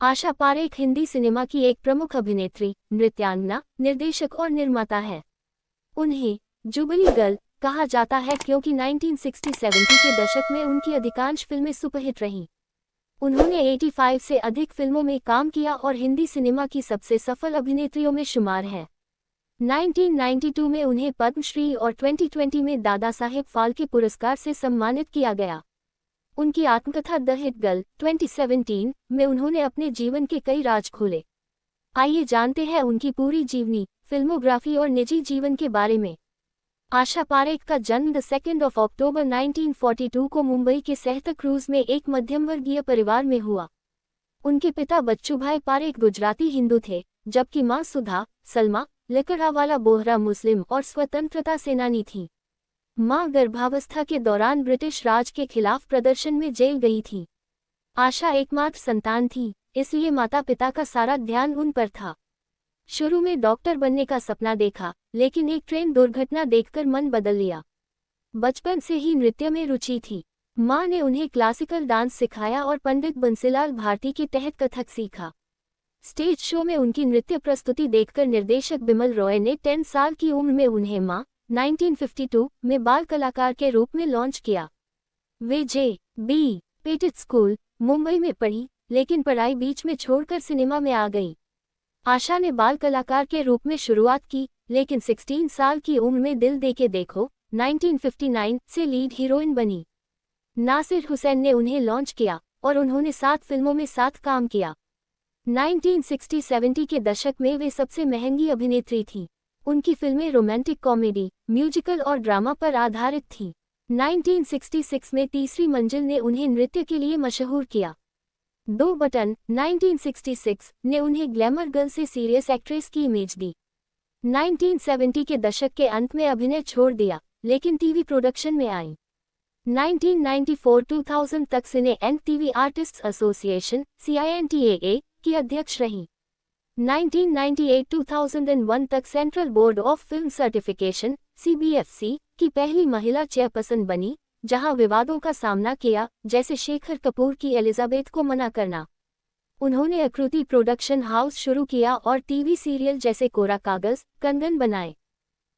Asha Parekh Hindi cinema की एक प्रमुख अभिनेत्री, नृत्यांगना, निर्देशक और निर्माता है। उन्हें जुबली गर्ल कहा जाता है क्योंकि 1960-70 के दशक में उनकी अधिकांश फिल्में सुपरहिट रहीं। उन्होंने 85 से अधिक फिल्मों में काम किया और हिंदी सिनेमा की सबसे सफल अभिनेत्रियों में शुमार है। 1992 में उन्हें पद्मश्री और 2020 में दादा साहेब फाल्के पुरस्कार से सम्मानित किया गया। उनकी आत्मकथा द हिट गर्ल 2017 में उन्होंने अपने जीवन के कई राज खोले। आइए जानते हैं उनकी पूरी जीवनी, फिल्मोग्राफी और निजी जीवन के बारे में। आशा पारेख का जन्म 2 अक्टूबर 1942 को मुंबई के सेहता क्रूज में एक मध्यमवर्गीय परिवार में हुआ। उनके पिता बच्चूभाई पारेख गुजराती हिंदू थे, जबकि मां सुधा सलमा लकड़ावाला बोहरा मुस्लिम और स्वतंत्रता सेनानी थीं। मां गर्भावस्था के दौरान ब्रिटिश राज के खिलाफ प्रदर्शन में जेल गई थी। आशा एकमात्र संतान थी, इसलिए माता पिता का सारा ध्यान उन पर था। शुरू में डॉक्टर बनने का सपना देखा, लेकिन एक ट्रेन दुर्घटना देखकर मन बदल लिया। बचपन से ही नृत्य में रुचि थी। मां ने उन्हें क्लासिकल डांस सिखाया और पंडित बंसीलाल भारती के तहत कथक सीखा। स्टेज शो में उनकी नृत्य प्रस्तुति देखकर निर्देशक बिमल रॉय ने 10 साल की उम्र में उन्हें मां 1952 में बाल कलाकार के रूप में लॉन्च किया। वे J.B. पेटिट स्कूल, मुंबई में पढ़ी, लेकिन पढ़ाई बीच में छोड़कर सिनेमा में आ गई। आशा ने बाल कलाकार के रूप में शुरुआत की, लेकिन 16 साल की उम्र में दिल दे के देखो 1959 से लीड हीरोइन बनी। नासिर हुसैन ने उन्हें लॉन्च किया और उन्होंने 7 फिल्मों में साथ काम किया। 1960-70 के दशक में वे सबसे महंगी अभिनेत्री थीं। उनकी फिल्में रोमांटिक कॉमेडी, म्यूजिकल और ड्रामा पर आधारित थीं। 1966 में तीसरी मंजिल ने उन्हें नृत्य के लिए मशहूर किया। 2 बटन 1966 ने उन्हें ग्लैमर गर्ल से सीरियस एक्ट्रेस की इमेज दी। 1970 के दशक के अंत में अभिनय छोड़ दिया, लेकिन टीवी प्रोडक्शन में आई। 1994-2000 तक cine and TV artists association (CINTAA) की अध्यक्ष रहीं। 1998-2001 तक central board of film certification (CBFC) की पहली महिला चेयरपर्सन बनी, जहां विवादों का सामना किया, जैसे शेखर कपूर की एलिजाबेथ को मना करना। उन्होंने आकृति प्रोडक्शन हाउस शुरू किया और टीवी सीरियल जैसे कोरा कागज, कंगन बनाए।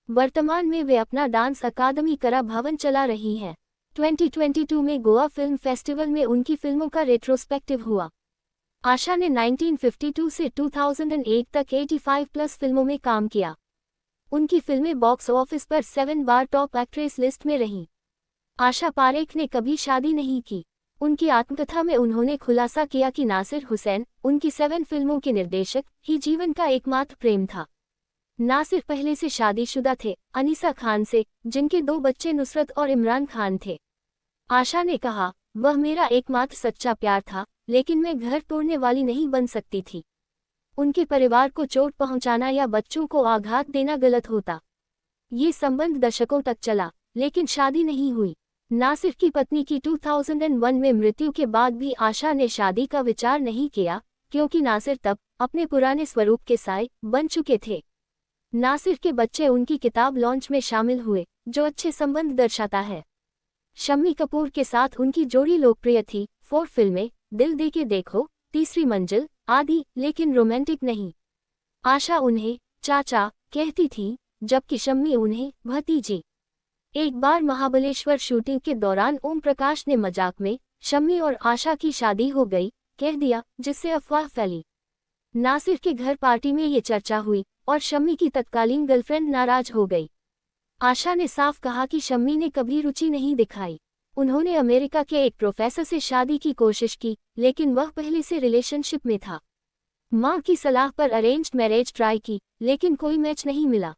वर्तमान में वे अपना डांस अकादमी करा भवन चला रही हैं। 2022 में गोवा फिल्म फेस्टिवल में उनकी फिल्मों का रेट्रोस्पेक्टिव हुआ। आशा ने 1952 से 2008 तक 85+ फिल्मों में काम किया। उनकी फिल्में बॉक्स ऑफिस पर 7 बार टॉप एक्ट्रेस लिस्ट में रहीं। आशा पारेख ने कभी शादी नहीं की। उनकी आत्मकथा में उन्होंने खुलासा किया कि नासिर हुसैन, उनकी 7 फिल्मों के निर्देशक, ही जीवन का एकमात्र प्रेम था। नासिर पहले से शादीशुदा थे, अनीसा खान से, जिनके 2 बच्चे नुसरत और इमरान खान थे। आशा ने कहा, वह मेरा एकमात्र सच्चा प्यार था, लेकिन मैं घर तोड़ने वाली नहीं बन सकती थी। उनके परिवार को चोट पहुंचाना या बच्चों को आघात देना गलत होता। ये संबंध दशकों तक चला, लेकिन शादी नहीं हुई। नासिर की पत्नी की 2001 में मृत्यु के बाद भी आशा ने शादी का विचार नहीं किया, क्योंकि नासिर तब अपने पुराने स्वरूप के साए बन चुके थे। नासिर के बच्चे उनकी किताब लॉन्च में शामिल हुए, जो अच्छे संबंध दर्शाता है। शम्मी कपूर के साथ उनकी जोड़ी लोकप्रिय थी। 4 फिल्में, दिल दे के देखो, तीसरी मंजिल आदि, लेकिन रोमांटिक नहीं। आशा उन्हें चाचा कहती थी, जबकि शम्मी उन्हें भतीजी। एक बार महाबलेश्वर शूटिंग के दौरान ओम प्रकाश ने मजाक में शम्मी और आशा की शादी हो गई कह दिया, जिससे अफवाह फैली। नासिर के घर पार्टी में ये चर्चा हुई और शम्मी की तत्कालीन गर्लफ्रेंड नाराज हो गई। आशा ने साफ कहा कि शम्मी ने कभी रुचि नहीं दिखाई। उन्होंने अमेरिका के एक प्रोफेसर से शादी की कोशिश की, लेकिन वह पहले से रिलेशनशिप में था। मां की सलाह पर अरेंज्ड मैरिज ट्राई की, लेकिन कोई मैच नहीं मिला।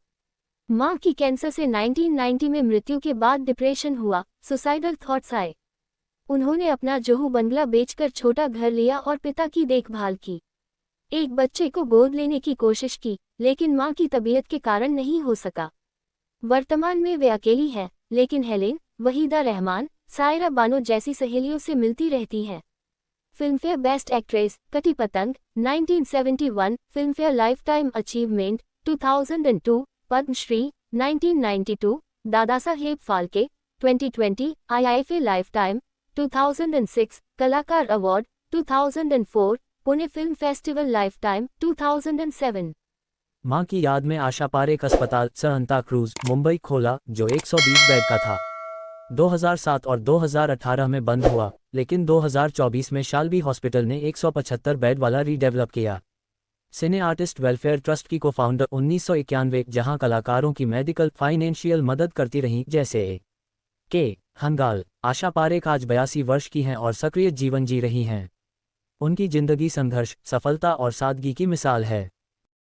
मां की कैंसर से 1990 में मृत्यु के बाद डिप्रेशन हुआ, सुसाइडल थॉट्स आए। उन्होंने अपना जोहू बंगला बेचकर छोटा घर लिया और पिता की देखभाल की। एक बच्चे को गोद लेने की कोशिश की, लेकिन मां की तबीयत के कारण नहीं हो सका। वर्तमान में वे अकेली हैं, लेकिन हेलेन, वहीदा रहमान, सायरा बानो जैसी सहेलियों से मिलती रहती हैं। फिल्मफेयर बेस्ट एक्ट्रेस कटी पतंग 1971, Filmfare lifetime achievement 2002, Padmashri 1992, Dada Saheb Phalke 2020, IIFA lifetime 2006, कलाकार award 2004, Pune film festival life time 2007। मां की याद में आशा पारेख अस्पताल सांता क्रूज मुंबई खोला, जो 120 बेड का था। 2007 और 2018 में बंद हुआ, लेकिन 2024 में शाल्बी हॉस्पिटल ने 175 बेड वाला रीडेवलप किया। सिने आर्टिस्ट वेलफेयर ट्रस्ट की को फाउंडर 1991, जहां कलाकारों की मेडिकल फाइनेंशियल मदद करती रहीं, जैसे के हंगाल। आशा पारेख आज 82 वर्ष की हैं और सक्रिय जीवन जी रही हैं। उनकी जिंदगी संघर्ष, सफलता और सादगी की मिसाल है।